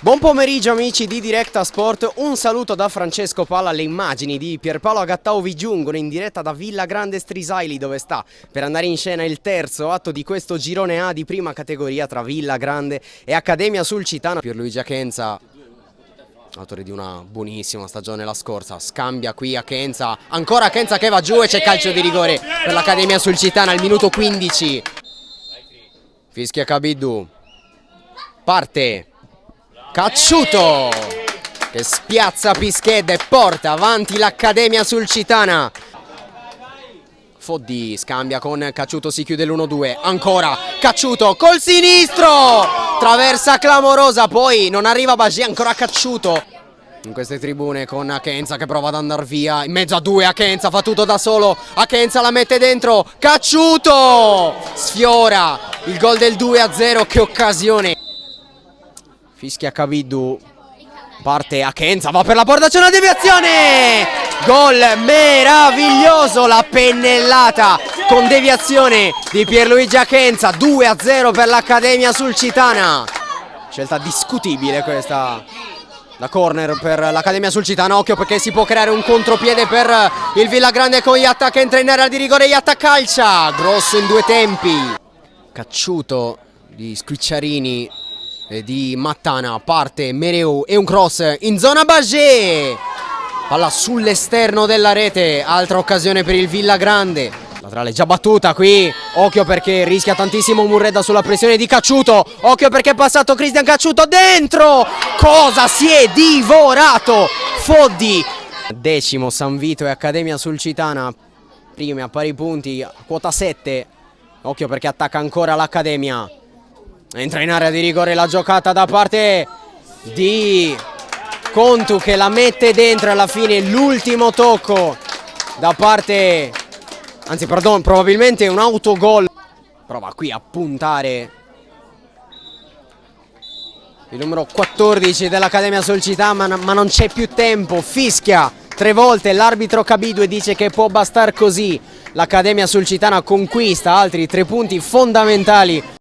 Buon pomeriggio amici di Directa Sport, un saluto da Francesco Palla. Le immagini di Pierpaolo Agattao vi giungono in diretta da Villa Grande Strisaili, dove sta per andare in scena il terzo atto di questo girone A di prima categoria tra Villa Grande e Accademia Sulcitana. Pierluigi Achenza, autore di una buonissima stagione la scorsa, scambia qui Achenza, ancora Achenza che va giù e c'è calcio di rigore per l'Accademia Sulcitana al minuto 15. Fischia Kabiddu, parte Cacciuto che spiazza Pischedda e porta avanti l'Accademia Sulcitana. Foddi scambia con Cacciuto, si chiude l'1-2, ancora Cacciuto col sinistro, traversa clamorosa, poi non arriva Bagé, ancora Cacciuto in queste tribune con Achenza che prova ad andare via, in mezzo a due Achenza fa tutto da solo, Achenza la mette dentro, Cacciuto sfiora il gol del 2-0, che occasione. Fischia Kabiddu, parte Achenza, va per la porta, c'è una deviazione, gol meraviglioso, la pennellata con deviazione di Pierluigi Achenza, 2-0 per l'Accademia Sulcitana. Scelta discutibile questa, la corner per l'Accademia Sulcitana, occhio perché si può creare un contropiede per il Villagrande con Iatta che entra in area di rigore, Iatta calcia, grosso in due tempi. Cacciuto di Squicciarini e di Mattana, parte Mereu e un cross in zona Bagé, palla sull'esterno della rete, altra occasione per il Villagrande, laterale già battuta qui, occhio perché rischia tantissimo Murredda sulla pressione di Cacciuto, occhio perché è passato Cristian Cacciuto dentro, cosa si è divorato Foddi. Decimo San Vito e Accademia Sulcitana, prime a pari punti, quota 7, occhio perché attacca ancora l'Accademia. Entra in area di rigore la giocata da parte di Contu che la mette dentro, alla fine l'ultimo tocco da parte, anzi pardon, probabilmente un autogol. Prova qui a puntare il numero 14 dell'Accademia Sulcitana, ma non c'è più tempo, fischia 3 volte l'arbitro Kabiddu e dice che può bastar così. L'Accademia Sulcitana conquista altri 3 punti fondamentali